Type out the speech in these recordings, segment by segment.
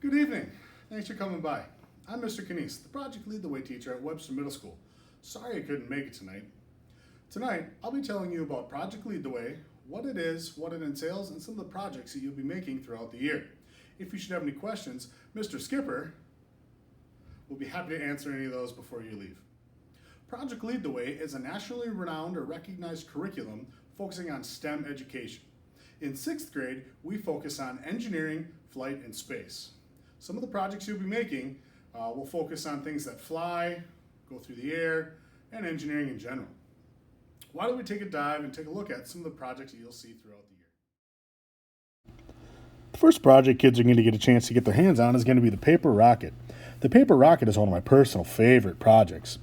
Good evening. Thanks for coming by. I'm Mr. Canese, the Project Lead the Way teacher at Webster Middle School. Sorry I couldn't make it tonight. Tonight, I'll be telling you about Project Lead the Way, what it is, what it entails, and some of the projects that you'll be making throughout the year. If you should have any questions, Mr. Skipper will be happy to answer any of those before you leave. Project Lead the Way is a nationally renowned or recognized curriculum focusing on STEM education. In 6th grade, we focus on engineering, flight, and space. Some of the projects you'll be making will focus on things that fly, go through the air, and engineering in general. Why don't we take a dive and take a look at some of the projects that you'll see throughout the year. The first project kids are going to get a chance to get their hands on is going to be the paper rocket. The paper rocket is one of my personal favorite projects.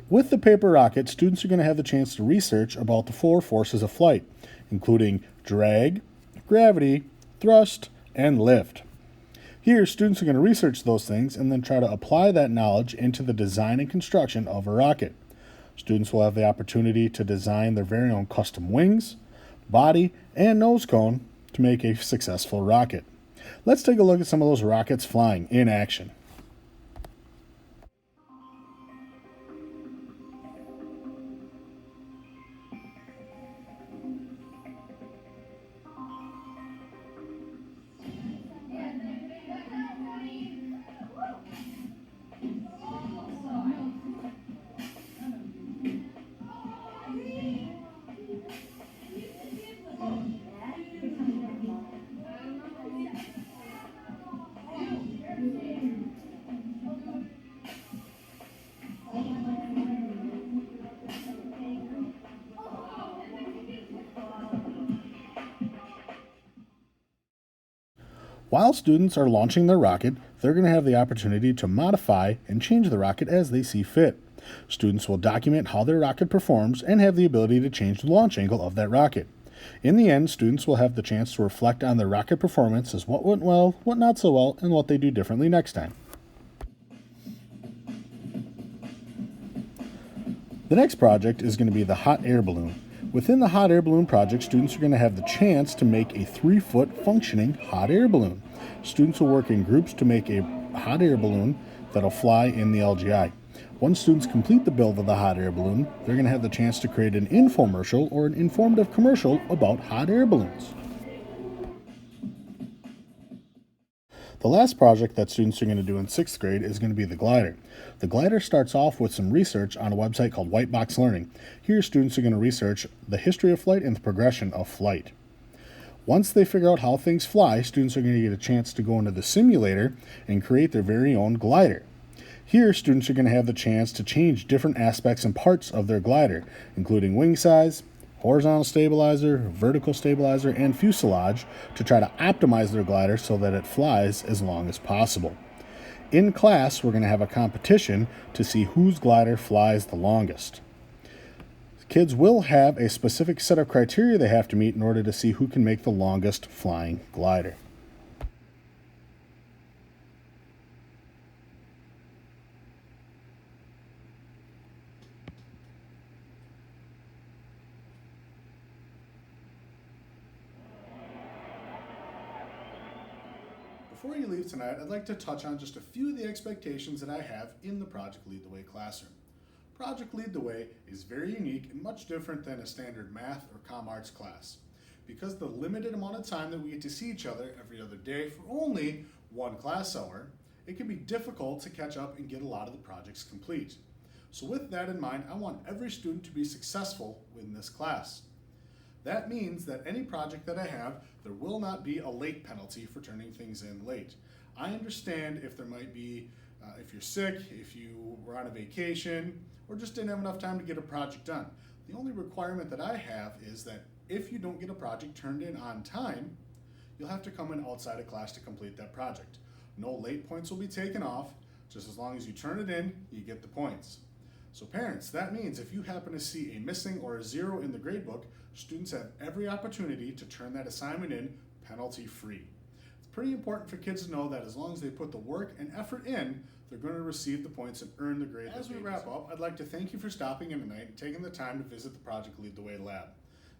With the paper rocket, students are going to have the chance to research about the 4 forces of flight, including drag, gravity, thrust, and lift. Here, students are going to research those things and then try to apply that knowledge into the design and construction of a rocket. Students will have the opportunity to design their very own custom wings, body, and nose cone to make a successful rocket. Let's take a look at some of those rockets flying in action. While students are launching their rocket, they're going to have the opportunity to modify and change the rocket as they see fit. Students will document how their rocket performs and have the ability to change the launch angle of that rocket. In the end, students will have the chance to reflect on their rocket performance as what went well, what not so well, and what they do differently next time. The next project is going to be the hot air balloon. Within the hot air balloon project, students are going to have the chance to make a 3-foot functioning hot air balloon. Students will work in groups to make a hot air balloon that'll fly in the LGI. Once students complete the build of the hot air balloon, they're going to have the chance to create an infomercial or an informative commercial about hot air balloons. The last project that students are going to do in 6th grade is going to be the glider. The glider starts off with some research on a website called White Box Learning. Here, students are going to research the history of flight and the progression of flight. Once they figure out how things fly, students are going to get a chance to go into the simulator and create their very own glider. Here, students are going to have the chance to change different aspects and parts of their glider, including wing size, horizontal stabilizer, vertical stabilizer, and fuselage to try to optimize their glider so that it flies as long as possible. In class, we're going to have a competition to see whose glider flies the longest. Kids will have a specific set of criteria they have to meet in order to see who can make the longest flying glider. Before you leave tonight, I'd like to touch on just a few of the expectations that I have in the Project Lead the Way classroom. Project Lead the Way is very unique and much different than a standard math or comm arts class. Because of the limited amount of time that we get to see each other every other day for only 1 class hour, it can be difficult to catch up and get a lot of the projects complete. So with that in mind, I want every student to be successful in this class. That means that any project that I have, there will not be a late penalty for turning things in late. I understand if there might be, if you're sick, if you were on a vacation, or just didn't have enough time to get a project done. The only requirement that I have is that if you don't get a project turned in on time, you'll have to come in outside of class to complete that project. No late points will be taken off. Just as long as you turn it in, you get the points. So parents, that means if you happen to see a missing or a 0 in the gradebook, students have every opportunity to turn that assignment in penalty free. It's pretty important for kids to know that as long as they put the work and effort in, they're going to receive the points and earn the grade. As we wrap up, I'd like to thank you for stopping in tonight and taking the time to visit the Project Lead the Way lab.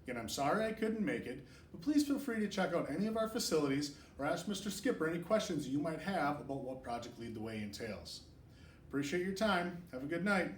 Again, I'm sorry I couldn't make it, but please feel free to check out any of our facilities or ask Mr. Skipper any questions you might have about what Project Lead the Way entails. Appreciate your time. Have a good night.